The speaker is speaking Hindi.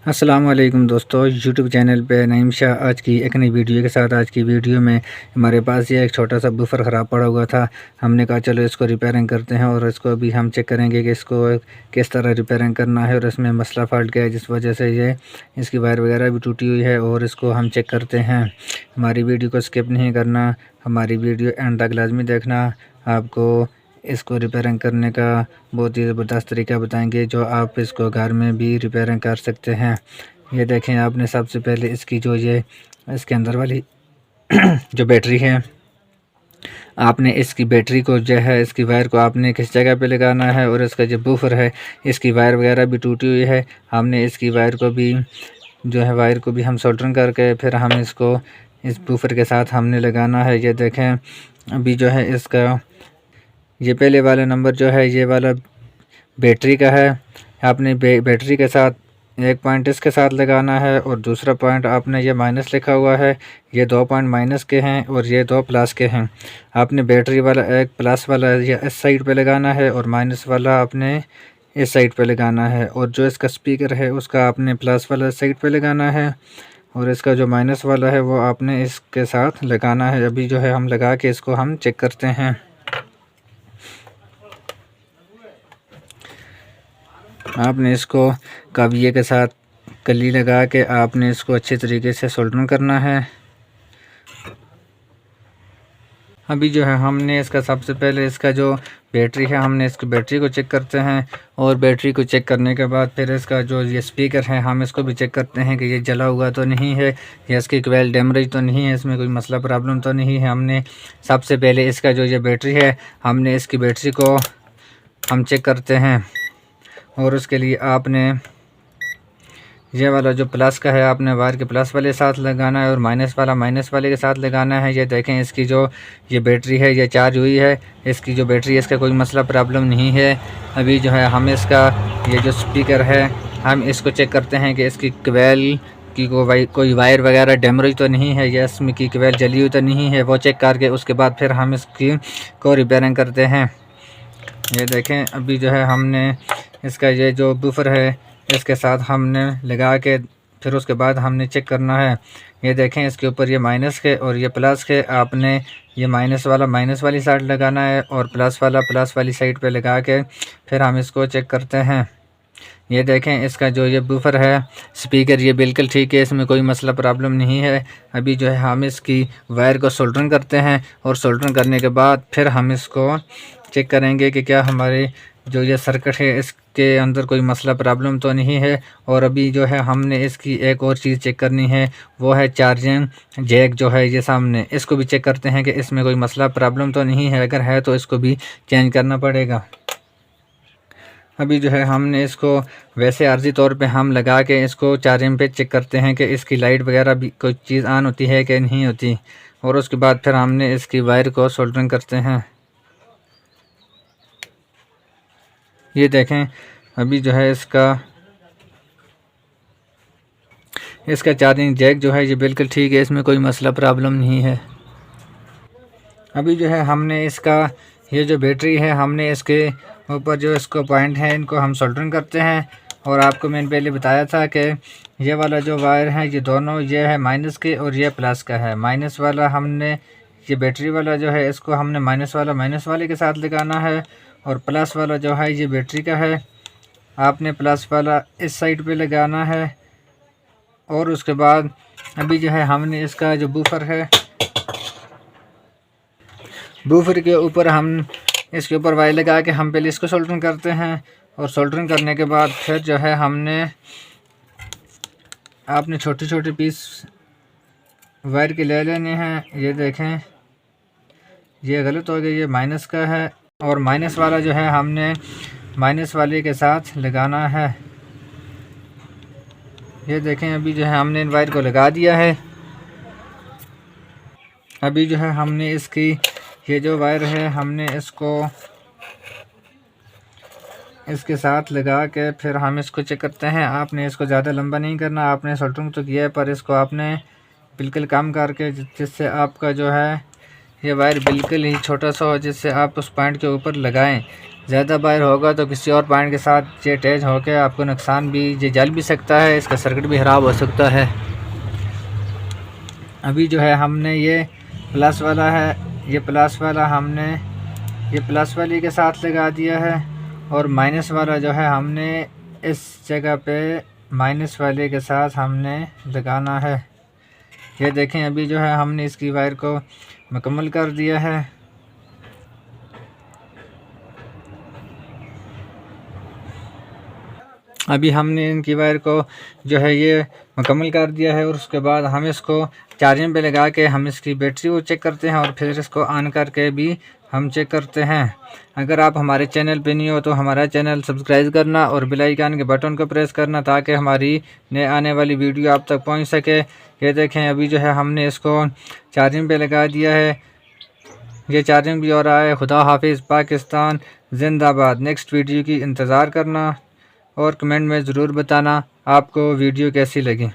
अस्सलाम वालेकुम दोस्तों, यूट्यूब चैनल पे नईम शाह आज की एक नई वीडियो के साथ। आज की वीडियो में हमारे पास ये एक छोटा सा बूफर ख़राब पड़ा हुआ था। हमने कहा चलो इसको रिपेयरिंग करते हैं और इसको अभी हम चेक करेंगे कि इसको किस तरह रिपेयरिंग करना है और इसमें मसला फॉल्ट गया है जिस वजह से ये इसकी वायर वगैरह भी टूटी हुई है और इसको हम चेक करते हैं। हमारी वीडियो को स्किप नहीं करना, हमारी वीडियो एंड तक लाजमी देखना। आपको इसको रिपेयरिंग करने का बहुत ही ज़बरदस्त तरीका बताएंगे जो आप इसको घर में भी रिपेयरिंग कर सकते हैं। ये देखें, आपने सबसे पहले इसकी जो ये इसके अंदर वाली जो बैटरी है, आपने इसकी बैटरी को जो है इसकी वायर को आपने किस जगह पे लगाना है। और इसका जो बूफर है इसकी वायर वगैरह भी टूटी हुई है। हमने इसकी वायर को भी जो है वायर को भी हम सोल्डरिंग करके फिर हम इसको इस बूफर के साथ हमने लगाना है। ये देखें, अभी जो है इसका ये पहले वाला नंबर जो है ये वाला बैटरी का है। आपने बैटरी के साथ एक पॉइंट इसके साथ लगाना है और दूसरा पॉइंट आपने ये माइनस लिखा हुआ है, ये 2 पॉइंट माइनस के हैं और ये 2 प्लस के हैं। आपने बैटरी वाला एक प्लस वाला ये इस साइड पे लगाना है और माइनस वाला आपने इस साइड पे लगाना है। और जो इसका स्पीकर है उसका आपने प्लस वाला साइड पे लगाना है और इसका जो माइनस वाला है वो आपने इसके साथ लगाना है। अभी जो है हम लगा के इसको हम चेक करते हैं। आपने इसको काबिये के साथ कली लगा के आपने इसको अच्छे तरीके से सोल्डरिंग करना है। अभी जो है हमने इसका सबसे पहले इसका जो बैटरी है हमने इसकी बैटरी को चेक करते हैं और बैटरी को चेक करने के बाद फिर इसका जो ये स्पीकर है हम इसको भी चेक करते हैं कि ये जला हुआ तो नहीं है या इसकी कोयल डैमेज तो नहीं है, इसमें कोई मसला प्रॉब्लम तो नहीं है। हमने सबसे पहले इसका जो ये बैटरी है हमने इसकी बैटरी को हम चेक करते हैं और उसके लिए आपने ये वाला जो प्लस का है आपने वायर के प्लस वाले साथ लगाना है और माइनस वाला माइनस वाले के साथ लगाना है। ये देखें, इसकी जो ये बैटरी है ये चार्ज हुई है, इसकी जो बैटरी है इसका कोई मसला प्रॉब्लम नहीं है। अभी जो है हम इसका ये जो स्पीकर है हम इसको चेक करते हैं कि इसकी कोयल की कोई वायर वगैरह डैमेज तो नहीं है या इसमें की कोयल जली हुई तो नहीं है। वो चेक करके उसके बाद फिर हम इसकी को रिपेयरिंग करते हैं। ये देखें, अभी जो है हमने इसका ये जो बूफर है इसके साथ हमने लगा के फिर उसके बाद हमने चेक करना है। ये देखें, इसके ऊपर ये माइनस के और ये प्लस के आपने ये माइनस वाला माइनस वाली साइड लगाना है और प्लस वाला प्लस वाली साइड पे लगा के फिर हम इसको चेक करते हैं। ये देखें, इसका जो ये बूफर है स्पीकर ये बिल्कुल ठीक है, इसमें कोई मसला प्रॉब्लम नहीं है। अभी जो है हम इसकी वायर को सोल्डरिंग करते हैं और सोल्डरिंग करने के बाद फिर हम इसको चेक करेंगे कि क्या हमारे जो ये सर्किट है इसके अंदर कोई मसला प्रॉब्लम तो नहीं है। और अभी जो है हमने इसकी एक और चीज़ चेक करनी है, वो है चार्जिंग जैक जो है ये सामने, इसको भी चेक करते हैं कि इसमें कोई मसला प्रॉब्लम तो नहीं है। अगर है तो इसको भी चेंज करना पड़ेगा। अभी जो है हमने इसको वैसे आर्जी तौर पे हम लगा के इसको चार्जिंग पे चेक करते हैं कि इसकी लाइट वगैरह भी कोई चीज़ ऑन होती है कि नहीं होती। और उसके बाद फिर हमने इसकी वायर को सोल्डरिंग करते हैं। ये देखें, अभी जो है इसका चार्जिंग जैक जो है ये बिल्कुल ठीक है, इसमें कोई मसला प्रॉब्लम नहीं है। अभी जो है हमने इसका ये जो बैटरी है हमने इसके ऊपर जो इसको पॉइंट है इनको हम सोल्डरिंग करते हैं। और आपको मैंने पहले बताया था कि ये वाला जो वायर है ये दोनों ये है माइनस के और ये प्लस का है। माइनस वाला हमने ये बैटरी वाला जो है इसको हमने माइनस वाला माइनस वाले के साथ लगाना है और प्लस वाला जो है ये बैटरी का है, आपने प्लस वाला इस साइड पे लगाना है। और उसके बाद अभी जो है हमने इसका जो बूफर है बूफर के ऊपर हम इसके ऊपर वायर लगा के हम पहले इसको सोल्डरिंग करते हैं और सोल्डरिंग करने के बाद फिर जो है आपने छोटे छोटे पीस वायर के ले लेने हैं। ये देखें, ये गलत हो गया, ये माइनस का है और माइनस वाला जो है हमने माइनस वाले के साथ लगाना है। ये देखें, अभी जो है हमने इन वायर को लगा दिया है। अभी जो है हमने इसकी ये जो वायर है हमने इसको इसके साथ लगा के फिर हम इसको चेक करते हैं। आपने इसको ज़्यादा लंबा नहीं करना, आपने सोल्डरिंग तो किया है पर इसको आपने बिल्कुल कम करके जिससे आपका जो है ये वायर बिल्कुल ही छोटा सा हो जिससे आप उस पॉइंट के ऊपर लगाएं। ज़्यादा वायर होगा तो किसी और पॉइंट के साथ ये अटैच होकर आपको नुकसान भी, ये जल भी सकता है, इसका सर्किट भी ख़राब हो सकता है। अभी जो है हमने ये प्लस वाला है, ये प्लस वाला हमने ये प्लस वाली के साथ लगा दिया है और माइनस वाला जो है हमने इस जगह पे माइनस वाले के साथ हमने लगाना है। ये देखें अभी जो है हमने इसकी वायर को मुकम्मल कर दिया है। अभी हमने इनकी वायर को जो है ये मुकम्मल कर दिया है और उसके बाद हम इसको चार्जिंग पे लगा के हम इसकी बैटरी को चेक करते हैं और फिर इसको ऑन करके भी हम चेक करते हैं। अगर आप हमारे चैनल पे नहीं हो तो हमारा चैनल सब्सक्राइब करना और बेल आइकन के बटन को प्रेस करना ताकि हमारी नए आने वाली वीडियो आप तक पहुंच सके। ये देखें अभी जो है हमने इसको चार्जिंग पे लगा दिया है, ये चार्जिंग भी हो रहा है। खुदा हाफिज़, पाकिस्तान जिंदाबाद। नेक्स्ट वीडियो की इंतज़ार करना और कमेंट में ज़रूर बताना आपको वीडियो कैसी लगी।